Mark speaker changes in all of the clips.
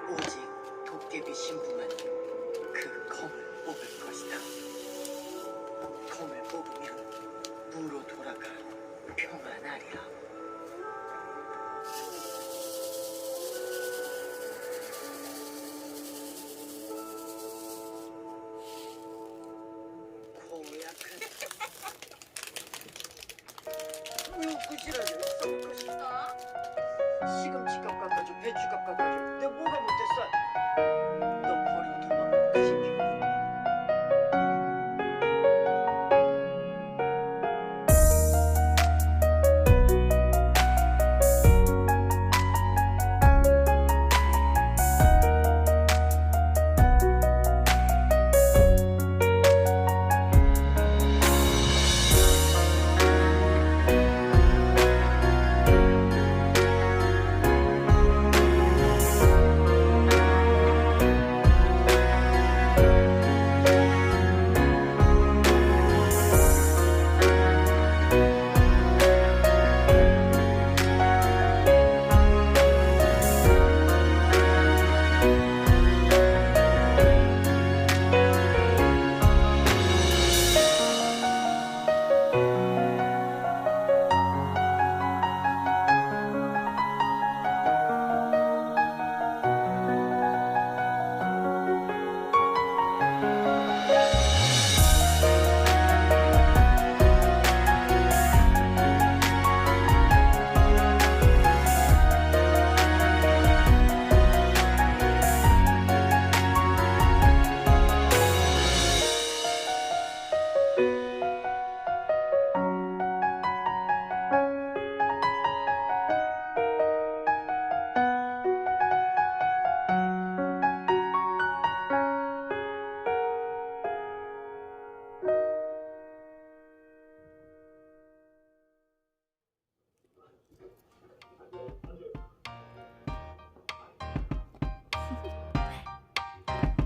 Speaker 1: 오직 도깨비 신부만 그 검을 뽑을 것이다. 검을 뽑으면 무로 돌아가 평안하리라. 고약한 누구지라도 쏠 것이다. 시금치값 깎아줘, 배추값 깎아줘. 내가 뭐가 못했어? 너 버리고 도망간 그 신경.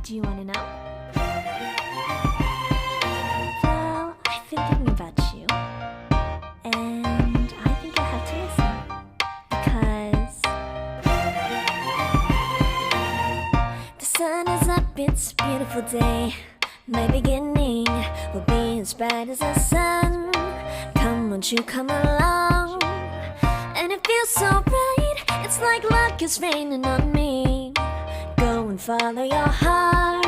Speaker 2: Do you want to know? Well, I've been thinking about you, and I think I have to listen because the sun is up, it's a beautiful day. My beginning will be as bright as the sun. Come, won't you come along? And it feels so bright, it's like luck is raining on me. Go and follow your heart,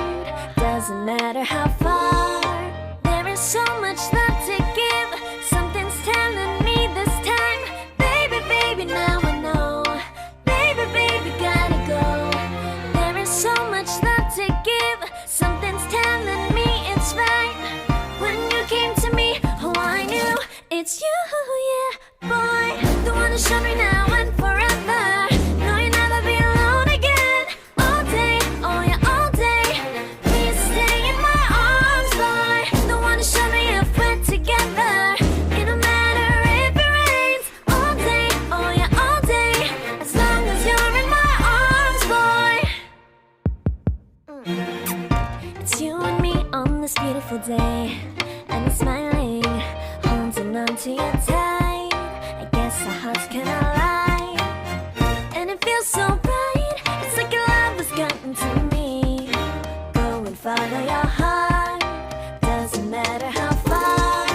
Speaker 2: doesn't matter how far. There is so much love to give, something's telling me this time. Baby, baby, now I know. Baby, baby, gotta go. There is so much love to give, something's telling me it's right. When you came to me, oh I knew it's you, yeah, boy. The one who showed me now and forever. No, you'll never be alone again. All day, oh yeah, all day. Please stay in my arms, boy. The one who showed me if we're together. It don't matter if it rains. All day, oh yeah, all day. As long as you're in my arms, boy. It's you and me on this beautiful day, and it's smiling, holding on to you tight. I guess our hearts can align, and it feels so bright. It's like your love has gotten to me. Go and follow your heart, doesn't matter how far.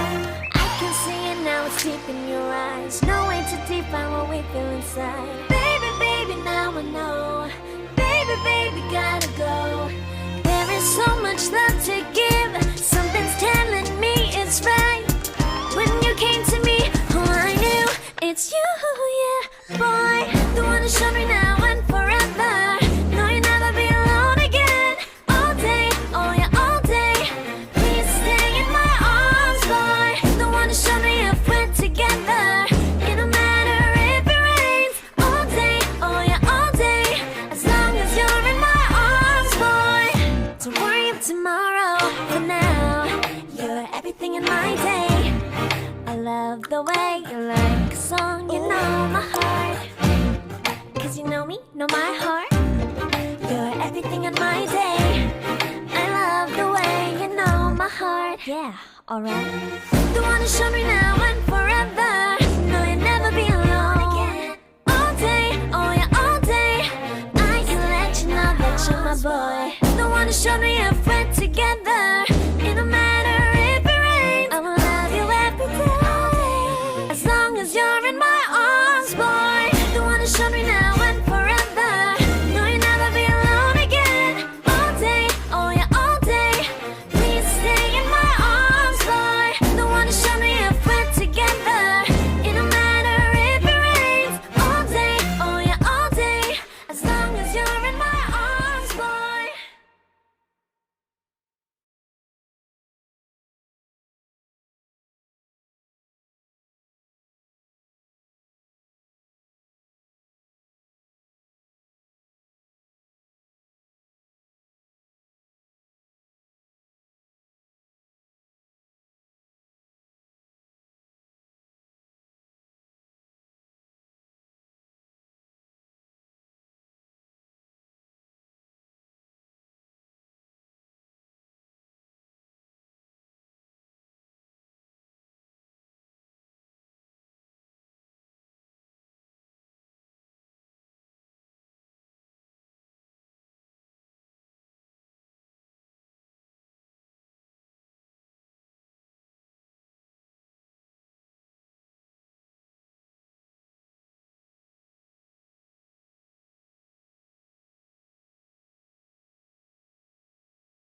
Speaker 2: I can see it now, it's deep in your eyes. No way to define what we feel inside. Baby, baby, now I know. Baby, baby, gotta go. There is so much love to give, something's telling me it's right. When you came to me, oh I knew it's you, yeah, boy. The one who showed me now and forever. No, you'll never be alone again. All day, oh yeah, all day. Please stay in my arms, boy. The one who showed me if we're together. It don't matter if it rains. All day, oh yeah, all day. As long as you're in my arms, boy. Don't worry about tomorrow. For now, you're everything in my day. I love the way you like a song, you know my heart. Cause you know me, know my heart. You're everything in my day. I love the way you know my heart. Yeah, alright. The one who showed me now and forever. No, you'll never be alone. All day, oh yeah, all day. I can let you know that you're my boy. The one who showed me if we're together.